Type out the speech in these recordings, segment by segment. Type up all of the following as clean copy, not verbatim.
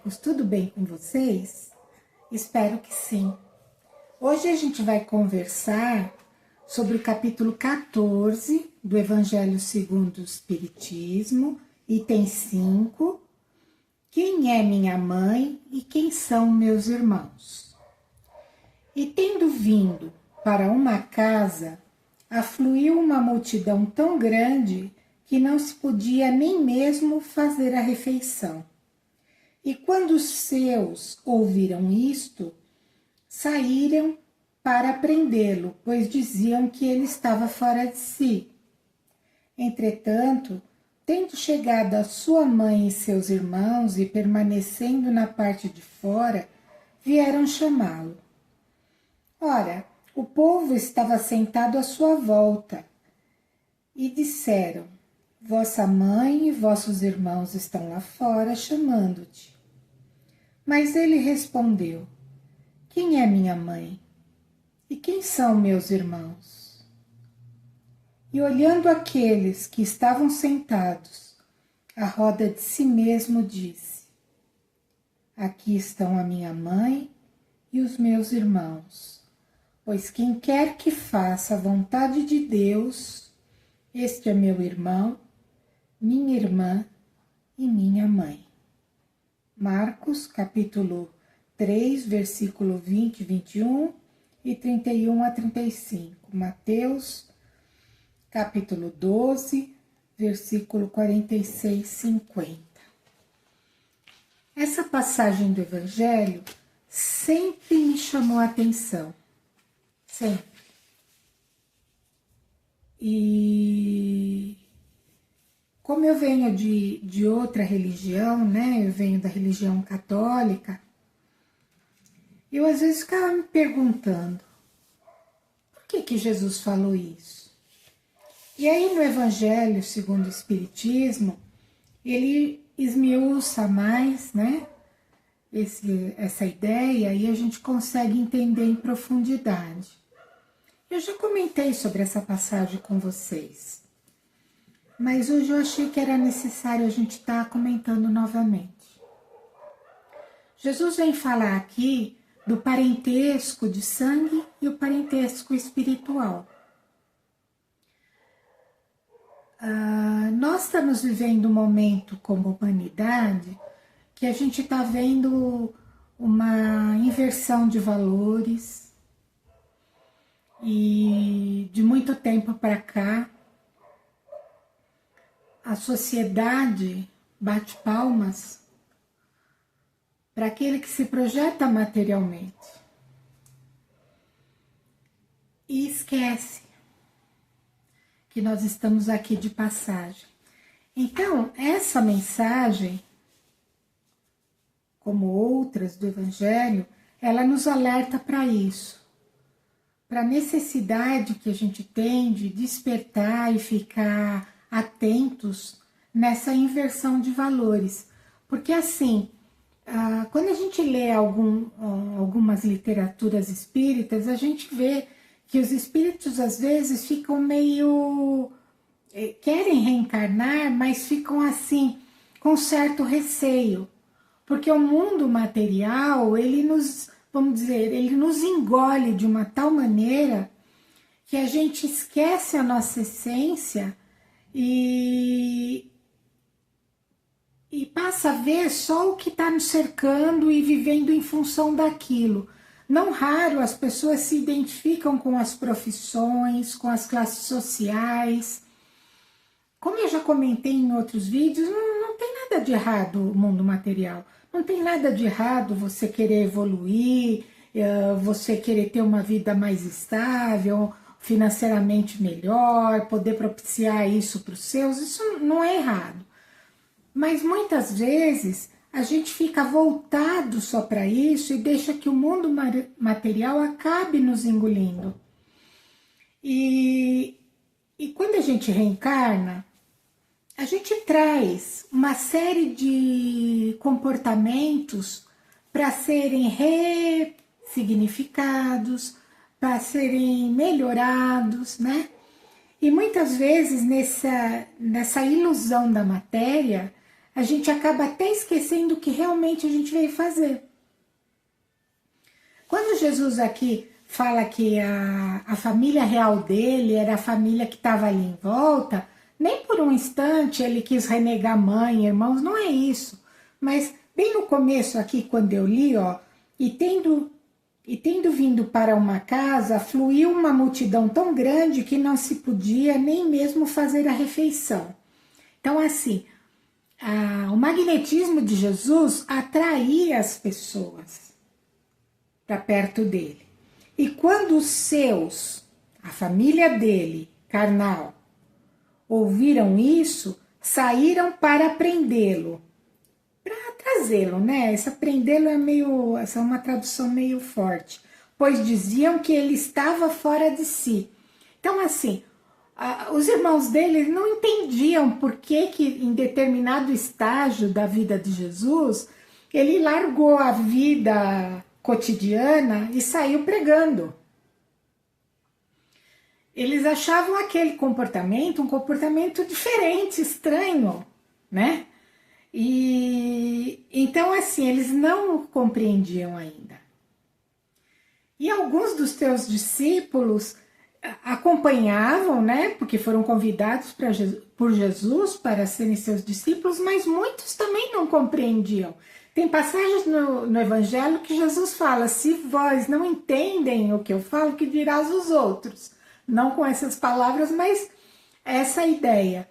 amigos, tudo bem com vocês? Espero que sim. Hoje a gente vai conversar sobre o capítulo 14 do Evangelho segundo o Espiritismo, item 5, quem é minha mãe e quem são meus irmãos? E tendo vindo para uma casa, afluiu uma multidão tão grande que não se podia nem mesmo fazer a refeição. E quando os seus ouviram isto, saíram para prendê-lo, pois diziam que ele estava fora de si. Entretanto, tendo chegado a sua mãe e seus irmãos e permanecendo na parte de fora, vieram chamá-lo. Ora, o povo estava sentado à sua volta e disseram: vossa mãe e vossos irmãos estão lá fora chamando-te. Mas ele respondeu: quem é minha mãe? E quem são meus irmãos? E olhando aqueles que estavam sentados à roda de si mesmo, disse: aqui estão a minha mãe e os meus irmãos, pois quem quer que faça a vontade de Deus, este é meu irmão, minha irmã e minha mãe. Marcos, capítulo 3, versículo 20, 21 e 31 a 35. Mateus, capítulo 12, versículo 46, 50. Essa passagem do Evangelho sempre me chamou a atenção. Sempre. E como eu venho de outra religião, né? Eu venho da religião católica. Eu às vezes ficava me perguntando, por que Jesus falou isso? E aí no Evangelho segundo o Espiritismo, ele esmiuça mais, né? Essa ideia e a gente consegue entender em profundidade. Eu já comentei sobre essa passagem com vocês, mas hoje eu achei que era necessário a gente estar comentando novamente. Jesus vem falar aqui do parentesco de sangue e o parentesco espiritual. Nós estamos vivendo um momento como humanidade que a gente está vendo uma inversão de valores e de muito tempo para cá a sociedade bate palmas para aquele que se projeta materialmente e esquece que nós estamos aqui de passagem. Então, essa mensagem, como outras do Evangelho, ela nos alerta para isso, para a necessidade que a gente tem de despertar e ficar atentos nessa inversão de valores. Porque assim, quando a gente lê algumas literaturas espíritas, a gente vê que os espíritos às vezes ficam meio... querem reencarnar, mas ficam assim, com certo receio. Porque o mundo material, ele nos, vamos dizer, ele nos engole de uma tal maneira que a gente esquece a nossa essência e passa a ver só o que está nos cercando e vivendo em função daquilo. Não raro as pessoas se identificam com as profissões, com as classes sociais. Como eu já comentei em outros vídeos, não tem nada de errado o mundo material. Não tem nada de errado você querer evoluir, você querer ter uma vida mais estável, financeiramente melhor, poder propiciar isso para os seus, isso não é errado. Mas muitas vezes a gente fica voltado só para isso e deixa que o mundo material acabe nos engolindo. E quando a gente reencarna, a gente traz uma série de comportamentos para serem ressignificados, para serem melhorados, né? E muitas vezes nessa ilusão da matéria, a gente acaba até esquecendo o que realmente a gente veio fazer. Quando Jesus aqui fala que a família real dele era a família que estava ali em volta, nem por um instante ele quis renegar mãe, irmãos, não é isso. Mas bem no começo aqui, quando eu li, ó, e tendo vindo para uma casa, fluiu uma multidão tão grande que não se podia nem mesmo fazer a refeição. Então, assim, o magnetismo de Jesus atraía as pessoas para perto dele. E quando os seus, a família dele, carnal, ouviram isso, saíram para prendê-lo, para trazê-lo, né? Essa prendê-lo essa é uma tradução meio forte, pois diziam que ele estava fora de si. Então, assim, os irmãos dele não entendiam por que em determinado estágio da vida de Jesus, ele largou a vida cotidiana e saiu pregando. Eles achavam aquele comportamento um comportamento diferente, estranho, né? E então, assim, eles não compreendiam ainda. E alguns dos teus discípulos acompanhavam, né? Porque foram convidados por Jesus para serem seus discípulos, mas muitos também não compreendiam. Tem passagens no Evangelho que Jesus fala: se vós não entendem o que eu falo, que dirás os outros? Não com essas palavras, mas essa ideia.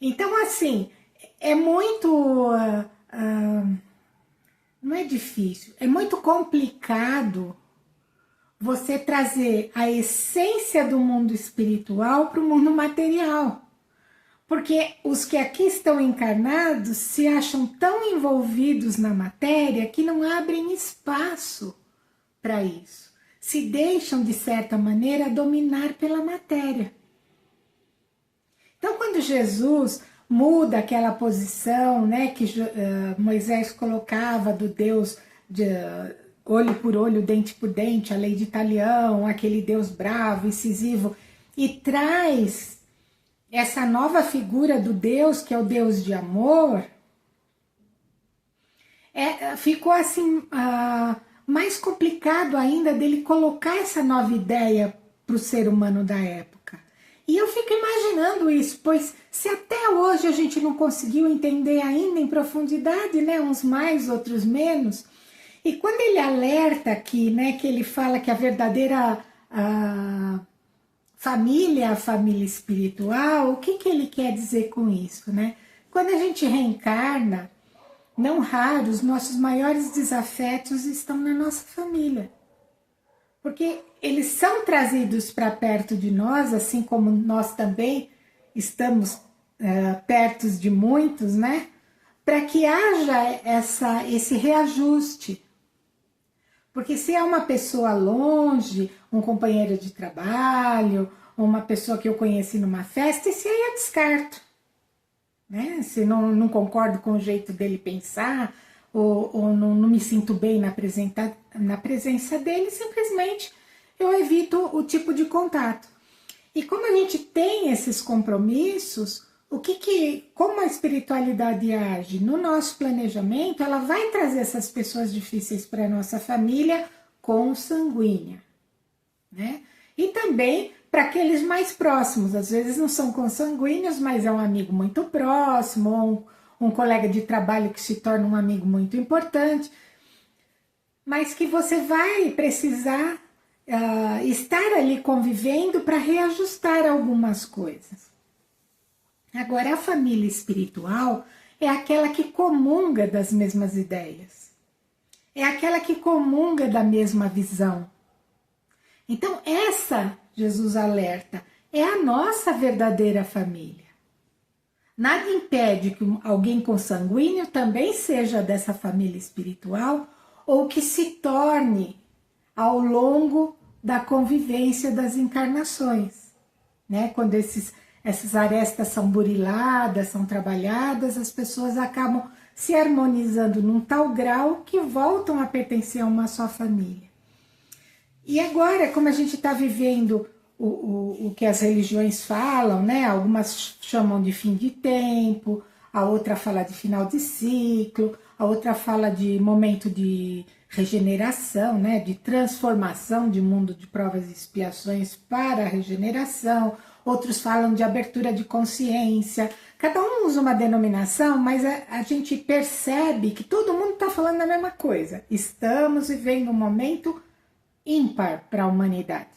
Então, assim, é muito... não é difícil, é muito complicado você trazer a essência do mundo espiritual para o mundo material. Porque os que aqui estão encarnados se acham tão envolvidos na matéria que não abrem espaço para isso. Se deixam, de certa maneira, dominar pela matéria. Então, quando Jesus muda aquela posição, né, que Moisés colocava do Deus de olho por olho, dente por dente, a lei de Talião, aquele Deus bravo, incisivo, e traz essa nova figura do Deus, que é o Deus de amor, ficou assim mais complicado ainda dele colocar essa nova ideia para o ser humano da época. E eu fico imaginando isso, pois se até hoje a gente não conseguiu entender ainda em profundidade, né, uns mais, outros menos, e quando ele alerta aqui, né, que ele fala que a verdadeira família, a família espiritual, o que ele quer dizer com isso, né? Quando a gente reencarna, não raro, os nossos maiores desafetos estão na nossa família. Porque eles são trazidos para perto de nós, assim como nós também estamos perto de muitos, né? Para que haja esse reajuste. Porque se é uma pessoa longe, um companheiro de trabalho, uma pessoa que eu conheci numa festa, esse aí eu descarto. Né? Se não concordo com o jeito dele pensar, ou não me sinto bem na presença dele, simplesmente eu evito o tipo de contato. E como a gente tem esses compromissos, como a espiritualidade age no nosso planejamento, ela vai trazer essas pessoas difíceis para a nossa família consanguínea, né? E também para aqueles mais próximos, às vezes não são consanguíneos, mas é um amigo muito próximo, ou um colega de trabalho que se torna um amigo muito importante, mas que você vai precisar estar ali convivendo para reajustar algumas coisas. Agora, a família espiritual é aquela que comunga das mesmas ideias. É aquela que comunga da mesma visão. Então, essa, Jesus alerta, é a nossa verdadeira família. Nada impede que alguém consanguíneo também seja dessa família espiritual ou que se torne ao longo da convivência das encarnações, né? Quando essas arestas são buriladas, são trabalhadas, as pessoas acabam se harmonizando num tal grau que voltam a pertencer a uma só família. E agora, como a gente está vivendo o que as religiões falam, né? Algumas chamam de fim de tempo, a outra fala de final de ciclo, a outra fala de momento de regeneração, né, de transformação de mundo de provas e expiações para a regeneração, outros falam de abertura de consciência, cada um usa uma denominação, mas a gente percebe que todo mundo está falando a mesma coisa. Estamos vivendo um momento ímpar para a humanidade.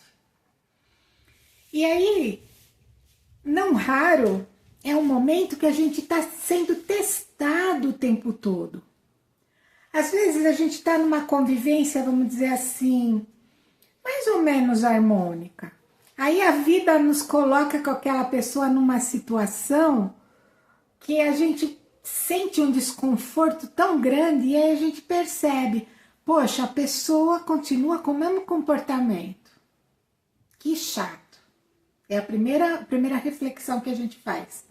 E aí, não raro, é um momento que a gente está sendo testado o tempo todo. Às vezes a gente está numa convivência, vamos dizer assim, mais ou menos harmônica. Aí a vida nos coloca com aquela pessoa numa situação que a gente sente um desconforto tão grande e aí a gente percebe, poxa, a pessoa continua com o mesmo comportamento. Que chato. É a primeira reflexão que a gente faz.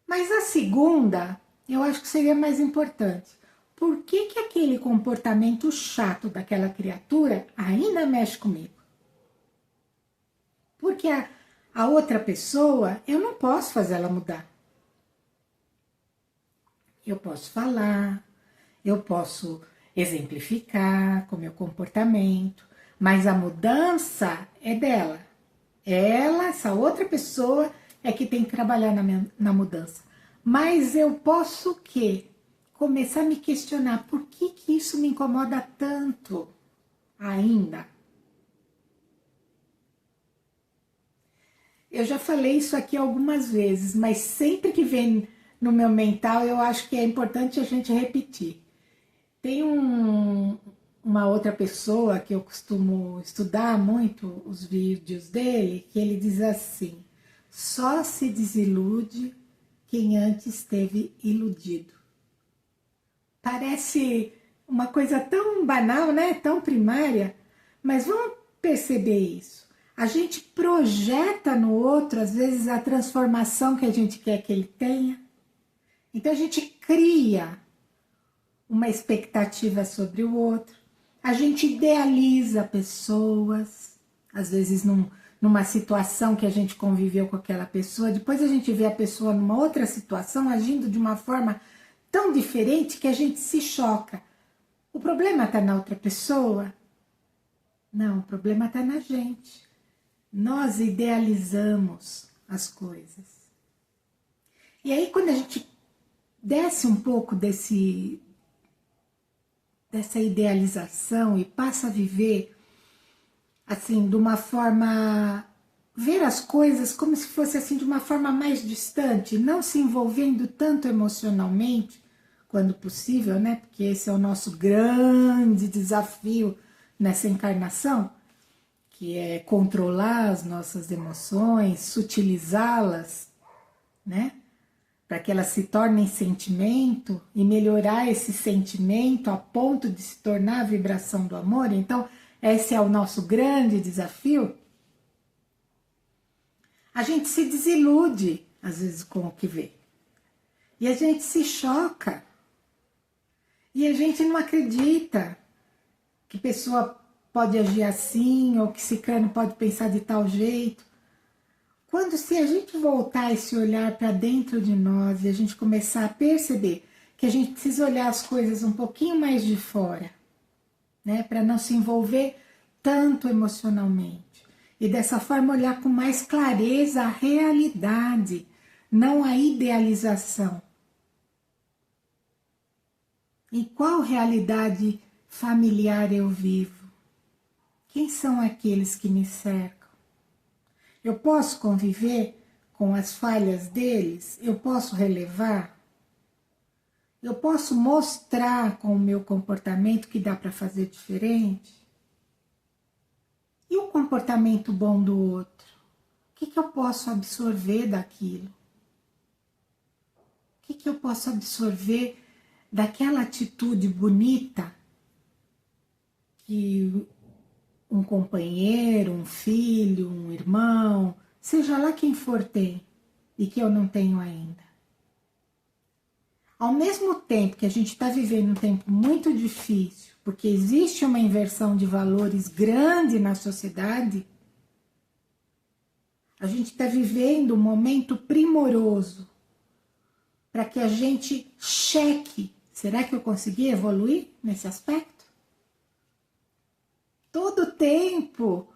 Mas a segunda, eu acho que seria mais importante. Por que aquele comportamento chato daquela criatura ainda mexe comigo? Porque a outra pessoa, eu não posso fazer ela mudar. Eu posso falar, eu posso exemplificar com o meu comportamento, mas a mudança é dela. Ela, essa outra pessoa, é que tem que trabalhar na mudança. Mas eu posso o quê? Começar a me questionar por que isso me incomoda tanto ainda. Eu já falei isso aqui algumas vezes, mas sempre que vem no meu mental, eu acho que é importante a gente repetir. Tem uma outra pessoa que eu costumo estudar muito os vídeos dele, que ele diz assim: só se desilude quem antes esteve iludido. Parece uma coisa tão banal, né? Tão primária, mas vamos perceber isso. A gente projeta no outro, às vezes, a transformação que a gente quer que ele tenha. Então a gente cria uma expectativa sobre o outro. A gente idealiza pessoas, às vezes numa situação que a gente conviveu com aquela pessoa, depois a gente vê a pessoa numa outra situação agindo de uma forma tão diferente que a gente se choca. O problema está na outra pessoa? Não, o problema está na gente. Nós idealizamos as coisas. E aí quando a gente desce um pouco dessa idealização e passa a viver assim de uma forma, ver as coisas como se fosse assim de uma forma mais distante, não se envolvendo tanto emocionalmente quando possível, né? Porque esse é o nosso grande desafio nessa encarnação, que é controlar as nossas emoções, sutilizá-las, né? Para que elas se tornem sentimento e melhorar esse sentimento a ponto de se tornar a vibração do amor. Então, esse é o nosso grande desafio. A gente se desilude, às vezes, com o que vê. E a gente se choca. E a gente não acredita que pessoa pode agir assim, ou que ciclano pode pensar de tal jeito. Quando se a gente voltar esse olhar para dentro de nós e a gente começar a perceber que a gente precisa olhar as coisas um pouquinho mais de fora, né, para não se envolver tanto emocionalmente. E dessa forma olhar com mais clareza a realidade, não a idealização. Em qual realidade familiar eu vivo? Quem são aqueles que me cercam? Eu posso conviver com as falhas deles? Eu posso relevar? Eu posso mostrar com o meu comportamento que dá para fazer diferente? E o comportamento bom do outro? O que eu posso absorver daquilo? O que eu posso absorver daquela atitude bonita que um companheiro, um filho, um irmão, seja lá quem for tem e que eu não tenho ainda? Ao mesmo tempo que a gente está vivendo um tempo muito difícil, porque existe uma inversão de valores grande na sociedade, a gente está vivendo um momento primoroso para que a gente cheque. Será que eu consegui evoluir nesse aspecto? Todo tempo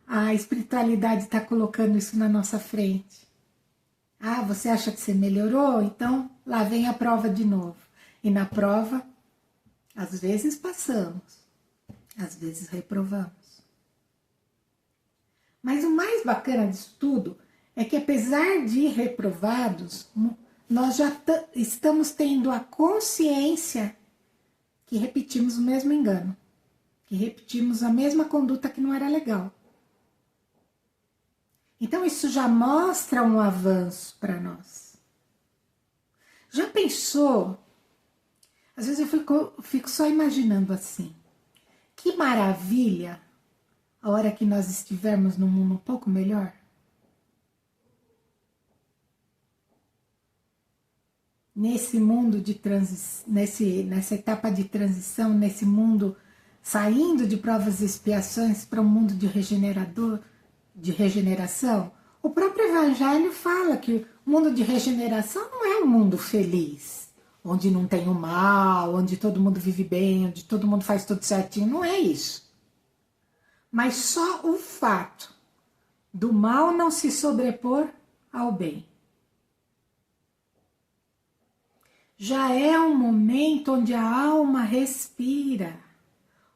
a espiritualidade está colocando isso na nossa frente. Ah, você acha que você melhorou? Então lá vem a prova de novo. E na prova, às vezes passamos, às vezes reprovamos. Mas o mais bacana disso tudo é que, apesar de reprovados, nós já estamos tendo a consciência que repetimos o mesmo engano, que repetimos a mesma conduta que não era legal. Então isso já mostra um avanço para nós. Já pensou? Às vezes eu fico só imaginando assim. Que maravilha a hora que nós estivermos num mundo um pouco melhor. Nesse mundo de nessa etapa de transição, nesse mundo saindo de provas e expiações para um mundo de regeneração, o próprio Evangelho fala que o mundo de regeneração não é um mundo feliz, onde não tem o mal, onde todo mundo vive bem, onde todo mundo faz tudo certinho, não é isso. Mas só o fato do mal não se sobrepor ao bem já é um momento onde a alma respira,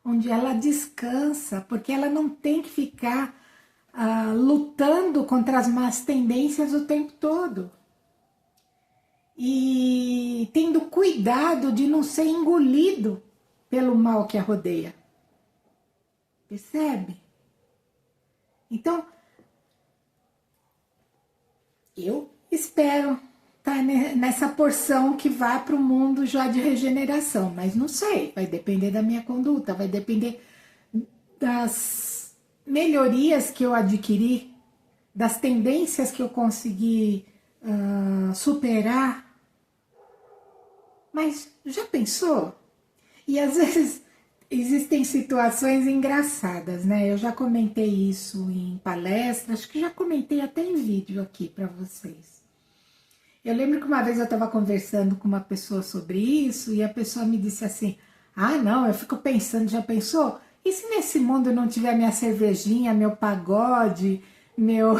onde ela descansa, porque ela não tem que ficar lutando contra as más tendências o tempo todo. E tendo cuidado de não ser engolido pelo mal que a rodeia. Percebe? Então, eu espero estar nessa porção que vá para o mundo já de regeneração, mas não sei, vai depender da minha conduta, vai depender das melhorias que eu adquiri, das tendências que eu consegui superar. Mas já pensou? E às vezes existem situações engraçadas, né? Eu já comentei isso em palestras, acho que já comentei até em vídeo aqui para vocês. Eu lembro que uma vez eu estava conversando com uma pessoa sobre isso e a pessoa me disse assim: ah, não, eu fico pensando, já pensou? E se nesse mundo não tiver minha cervejinha, meu pagode, meu...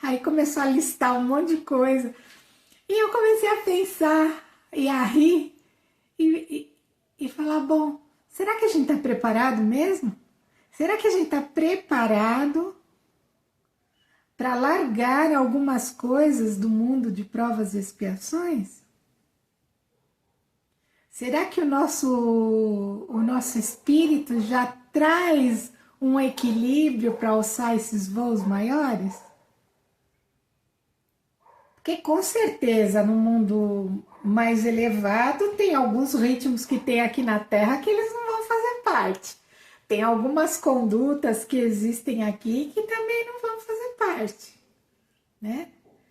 Aí começou a listar um monte de coisa. E eu comecei a pensar e a rir e falar, bom, será que a gente está preparado mesmo? Será que a gente está preparado para largar algumas coisas do mundo de provas e expiações? Será que o nosso espírito já traz um equilíbrio para alçar esses voos maiores? Porque com certeza no mundo mais elevado tem alguns ritmos que tem aqui na Terra que eles não vão fazer parte. Tem algumas condutas que existem aqui que também não vão fazer parte, né?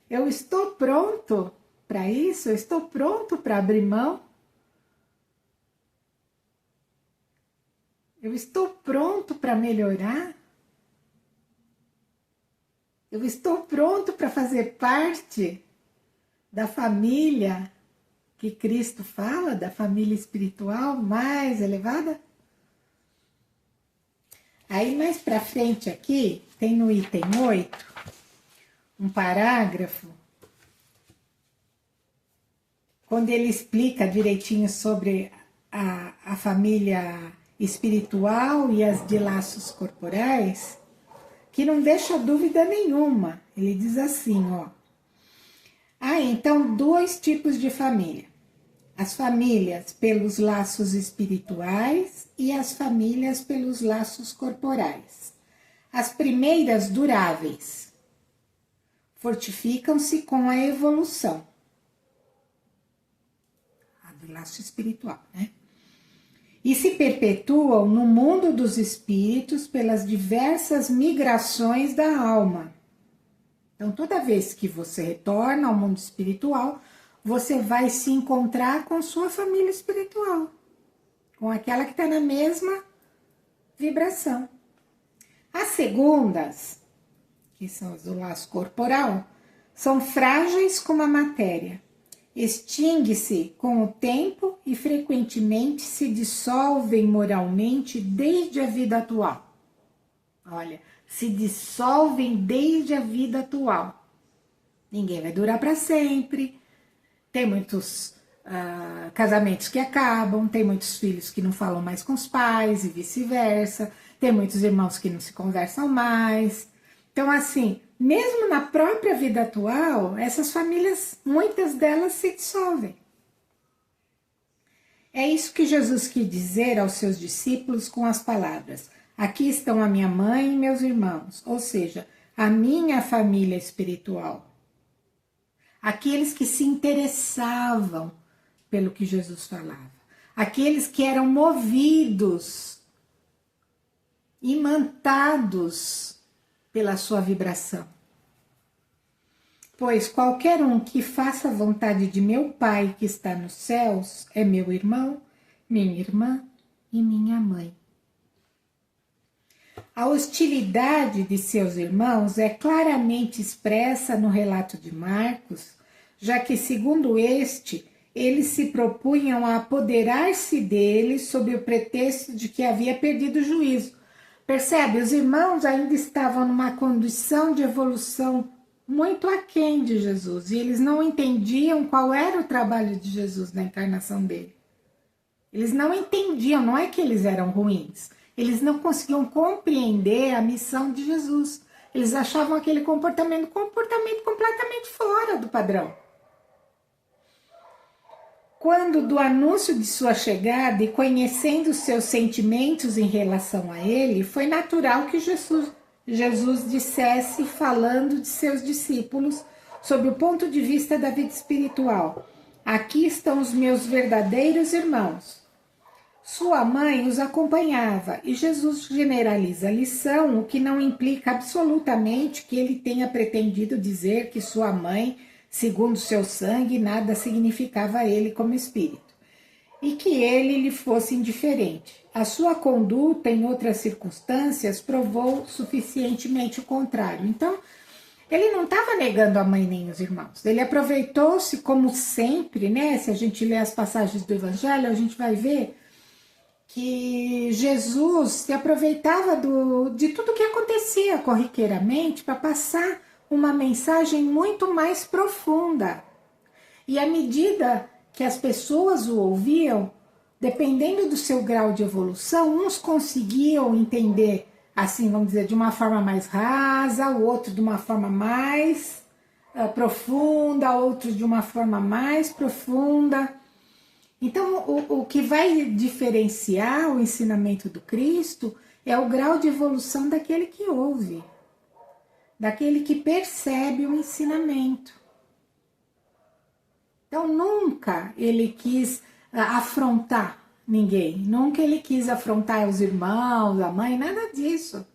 Eu estou pronto para isso? Eu estou pronto para abrir mão? Eu estou pronto para melhorar? Eu estou pronto para fazer parte da família que Cristo fala, da família espiritual mais elevada? Aí mais para frente aqui, tem no item 8, um parágrafo, quando ele explica direitinho sobre a família espiritual e as de laços corporais, que não deixa dúvida nenhuma. Ele diz assim, ó. Então, 2 tipos de família. As famílias pelos laços espirituais e as famílias pelos laços corporais. As primeiras, duráveis, fortificam-se com a evolução. A do laço espiritual, né? E se perpetuam no mundo dos espíritos pelas diversas migrações da alma. Então, toda vez que você retorna ao mundo espiritual, você vai se encontrar com sua família espiritual, com aquela que está na mesma vibração. As segundas, que são as do laço corporal, são frágeis como a matéria extingue-se com o tempo e frequentemente se dissolvem moralmente desde a vida atual. Olha, se dissolvem desde a vida atual. Ninguém vai durar para sempre. Tem muitos casamentos que acabam, tem muitos filhos que não falam mais com os pais e vice-versa, tem muitos irmãos que não se conversam mais. Então, assim, mesmo na própria vida atual, essas famílias, muitas delas se dissolvem. É isso que Jesus quis dizer aos seus discípulos com as palavras: aqui estão a minha mãe e meus irmãos, ou seja, a minha família espiritual. Aqueles que se interessavam pelo que Jesus falava, aqueles que eram movidos, imantados pela sua vibração. Pois qualquer um que faça a vontade de meu Pai que está nos céus é meu irmão, minha irmã e minha mãe. A hostilidade de seus irmãos é claramente expressa no relato de Marcos, já que, segundo este, eles se propunham a apoderar-se dele sob o pretexto de que havia perdido o juízo. Percebe? Os irmãos ainda estavam numa condição de evolução muito aquém de Jesus, e eles não entendiam qual era o trabalho de Jesus na encarnação dele. Eles não entendiam, não é que eles eram ruins, eles não conseguiam compreender a missão de Jesus. Eles achavam aquele comportamento completamente fora do padrão. Quando do anúncio de sua chegada e conhecendo seus sentimentos em relação a ele, foi natural que Jesus dissesse, falando de seus discípulos, sob o ponto de vista da vida espiritual: aqui estão os meus verdadeiros irmãos. Sua mãe os acompanhava e Jesus generaliza a lição, o que não implica absolutamente que ele tenha pretendido dizer que sua mãe, segundo seu sangue, nada significava a ele como espírito, e que ele lhe fosse indiferente. A sua conduta em outras circunstâncias provou suficientemente o contrário. Então, ele não estava negando a mãe nem os irmãos. Ele aproveitou-se, como sempre, né? Se a gente ler as passagens do Evangelho, a gente vai ver que Jesus se aproveitava de tudo que acontecia corriqueiramente para passar uma mensagem muito mais profunda. E à medida que as pessoas o ouviam, dependendo do seu grau de evolução, uns conseguiam entender, assim, vamos dizer, de uma forma mais rasa, o outro de uma forma mais profunda, outros de uma forma mais profunda. Então, o que vai diferenciar o ensinamento do Cristo é o grau de evolução daquele que ouve, daquele que percebe o ensinamento. Então, nunca ele quis afrontar ninguém, nunca ele quis afrontar os irmãos, a mãe, nada disso.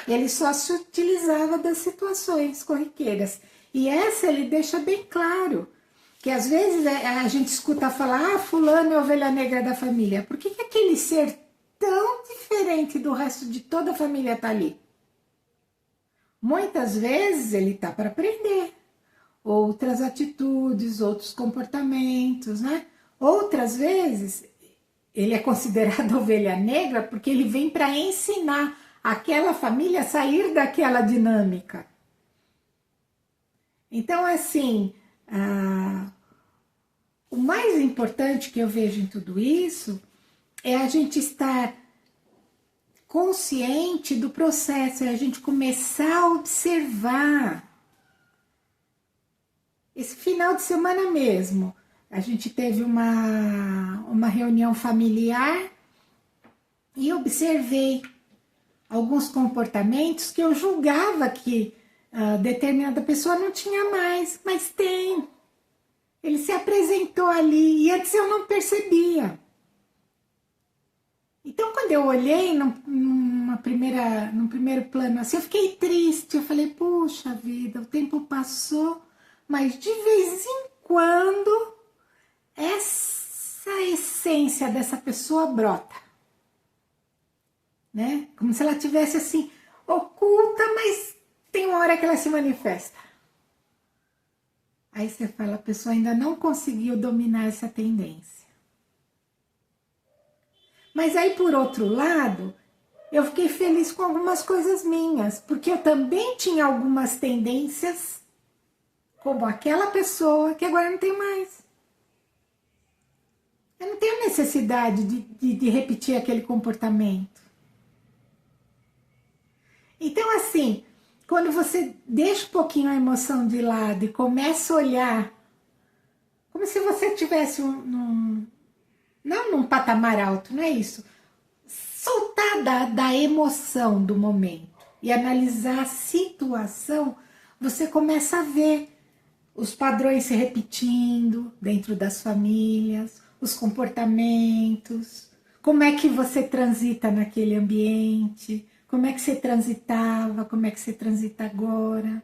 Ele só se utilizava das situações corriqueiras. E essa ele deixa bem claro, que às vezes a gente escuta falar: fulano é a ovelha negra da família. Por que aquele ser tão diferente do resto de toda a família está ali? Muitas vezes ele está para aprender outras atitudes, outros comportamentos, né? Outras vezes ele é considerado ovelha negra porque ele vem para ensinar aquela família a sair daquela dinâmica. Então, assim, o mais importante que eu vejo em tudo isso é a gente estar consciente do processo, é a gente começar a observar. Esse final de semana mesmo, a gente teve uma reunião familiar e observei alguns comportamentos que eu julgava que determinada pessoa não tinha mais, mas tem. Ele se apresentou ali e antes eu não percebia. Então, quando eu olhei num primeiro plano assim, eu fiquei triste. Eu falei: puxa vida, o tempo passou, mas de vez em quando essa essência dessa pessoa brota, né? Como se ela tivesse assim oculta, mas tem uma hora que ela se manifesta. Aí você fala, a pessoa ainda não conseguiu dominar essa tendência. Mas aí, por outro lado, eu fiquei feliz com algumas coisas minhas, porque eu também tinha algumas tendências, como aquela pessoa, que agora não tem mais. Eu não tenho necessidade de repetir aquele comportamento. Então, assim, quando você deixa um pouquinho a emoção de lado e começa a olhar, como se você estivesse não num patamar alto, não é isso. Soltar da emoção do momento e analisar a situação, você começa a ver os padrões se repetindo dentro das famílias, os comportamentos, como é que você transita naquele ambiente, como é que você transitava, como é que você transita agora.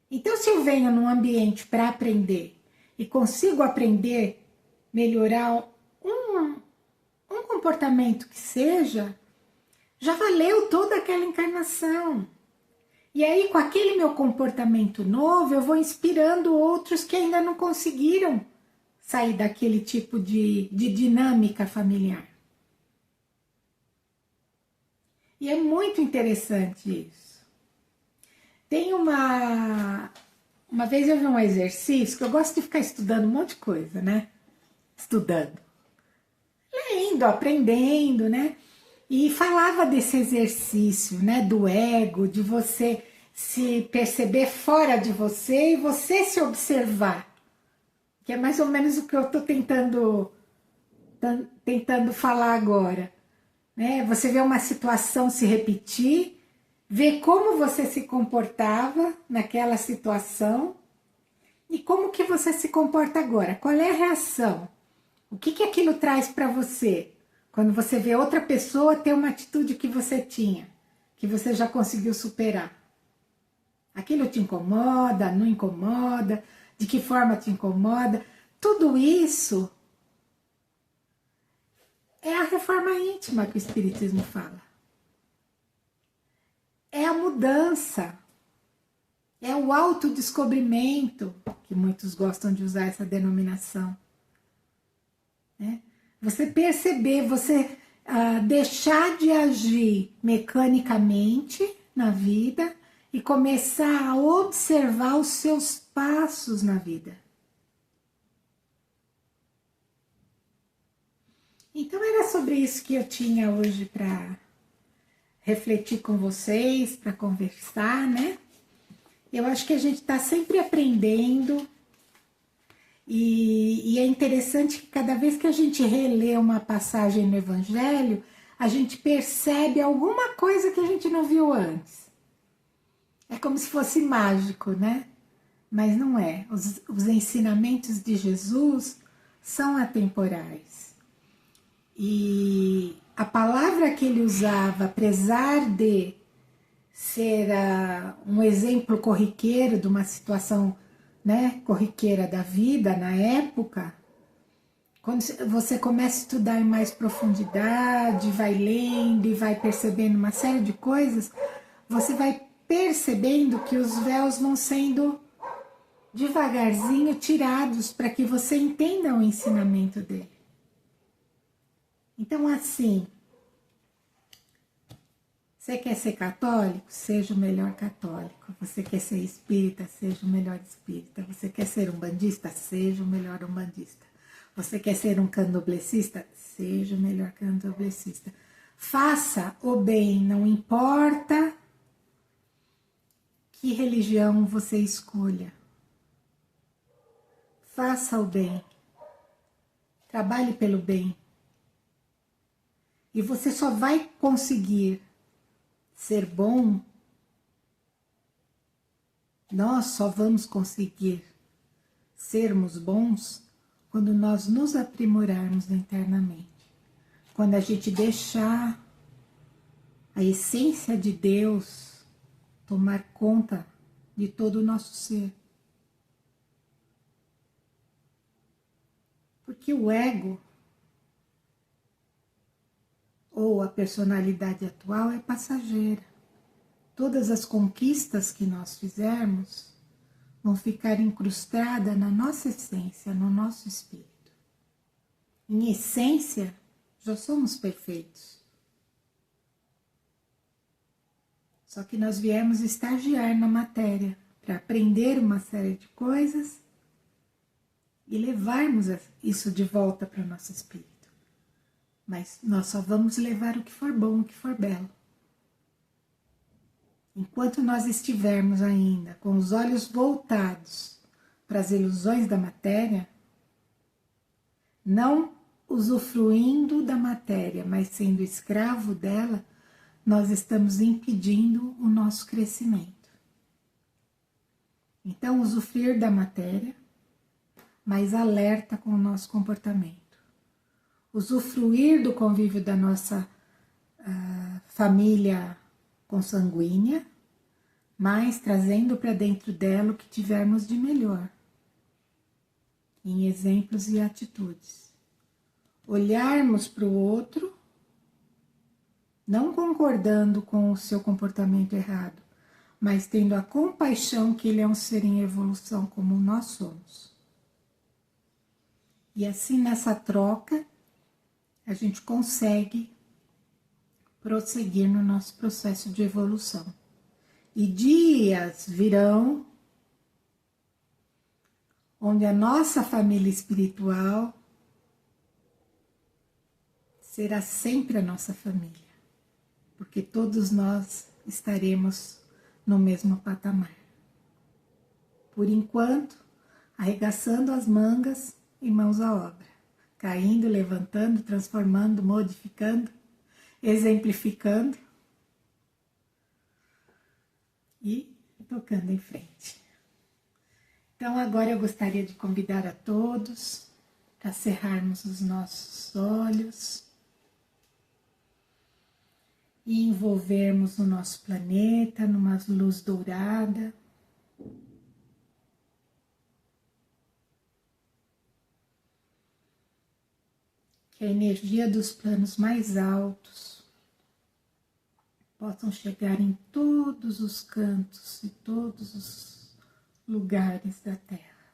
Então, se eu venho num ambiente para aprender e consigo aprender, melhorar um comportamento que seja, já valeu toda aquela encarnação. E aí, com aquele meu comportamento novo, eu vou inspirando outros que ainda não conseguiram sair daquele tipo de dinâmica familiar. E é muito interessante isso. Tem uma vez eu vi um exercício, que eu gosto de ficar estudando um monte de coisa, né? Estudando. Lendo, aprendendo, né? E falava desse exercício, né? Do ego, de você se perceber fora de você e você se observar. Que é mais ou menos o que eu estou tentando falar agora. Né? Você vê uma situação se repetir, vê como você se comportava naquela situação e como que você se comporta agora. Qual é a reação? O que aquilo traz para você? Quando você vê outra pessoa ter uma atitude que você tinha, que você já conseguiu superar. Aquilo te incomoda, não incomoda? De que forma te incomoda? Tudo isso é a reforma íntima que o Espiritismo fala. É a mudança. É o autodescobrimento, que muitos gostam de usar essa denominação. Né? Você perceber, você deixar de agir mecanicamente na vida e começar a observar os seus passos na vida. Então era sobre isso que eu tinha hoje para refletir com vocês, para conversar, né? Eu acho que a gente está sempre aprendendo e é interessante que cada vez que a gente relê uma passagem no Evangelho, a gente percebe alguma coisa que a gente não viu antes. É como se fosse mágico, né? Mas não é. Os ensinamentos de Jesus são atemporais. E a palavra que ele usava, apesar de ser um exemplo corriqueiro de uma situação, né, corriqueira da vida na época, quando você começa a estudar em mais profundidade, vai lendo e vai percebendo uma série de coisas, você vai percebendo que os véus vão sendo devagarzinho tirados para que você entenda o ensinamento dele. Então, assim, você quer ser católico? Seja o melhor católico. Você quer ser espírita? Seja o melhor espírita. Você quer ser umbandista? Seja o melhor umbandista. Você quer ser um candomblessista? Seja o melhor candomblessista. Faça o bem, não importa que religião você escolha. Faça o bem. Trabalhe pelo bem. E você só vai conseguir ser bom, nós só vamos conseguir sermos bons quando nós nos aprimorarmos internamente. Quando a gente deixar a essência de Deus tomar conta de todo o nosso ser. Porque o ego ou a personalidade atual é passageira. Todas as conquistas que nós fizermos vão ficar incrustadas na nossa essência, no nosso espírito. Em essência, já somos perfeitos. Só que nós viemos estagiar na matéria para aprender uma série de coisas e levarmos isso de volta para o nosso espírito. Mas nós só vamos levar o que for bom, o que for belo. Enquanto nós estivermos ainda com os olhos voltados para as ilusões da matéria, não usufruindo da matéria, mas sendo escravo dela, nós estamos impedindo o nosso crescimento. Então, usufruir da matéria, mas alerta com o nosso comportamento. Usufruir do convívio da nossa família consanguínea, mas trazendo para dentro dela o que tivermos de melhor, em exemplos e atitudes. Olharmos para o outro, não concordando com o seu comportamento errado, mas tendo a compaixão que ele é um ser em evolução como nós somos. E assim, nessa troca, a gente consegue prosseguir no nosso processo de evolução. E dias virão onde a nossa família espiritual será sempre a nossa família, porque todos nós estaremos no mesmo patamar. Por enquanto, arregaçando as mangas e mãos à obra, caindo, levantando, transformando, modificando, exemplificando e tocando em frente. Então agora eu gostaria de convidar a todos para cerrarmos os nossos olhos e envolvermos o nosso planeta numa luz dourada. Que a energia dos planos mais altos possam chegar em todos os cantos e todos os lugares da Terra.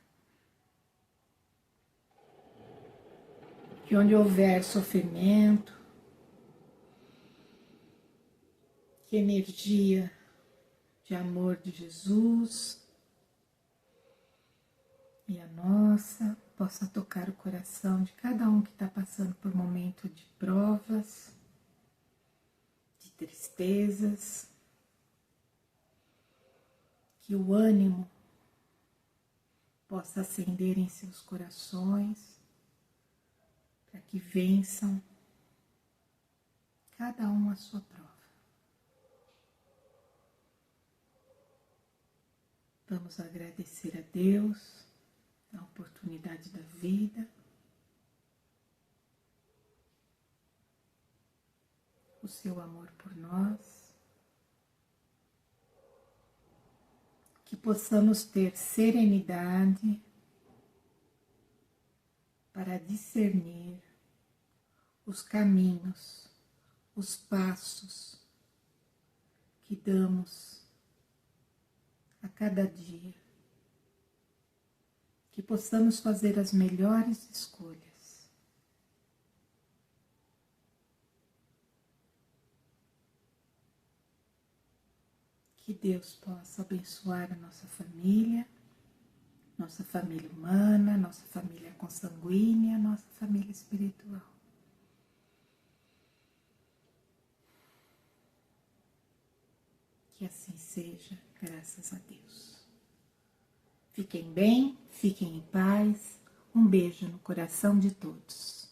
Que onde houver sofrimento, que a energia de amor de Jesus e a nossa possa tocar o coração de cada um que está passando por um momento de provas, de tristezas, que o ânimo possa acender em seus corações, para que vençam cada um a sua prova. Vamos agradecer a Deus a oportunidade da vida, o seu amor por nós, que possamos ter serenidade para discernir os caminhos, os passos que damos a cada dia. Que possamos fazer as melhores escolhas. Que Deus possa abençoar a nossa família humana, nossa família consanguínea, nossa família espiritual. Que assim seja, graças a Deus. Fiquem bem, fiquem em paz. Um beijo no coração de todos.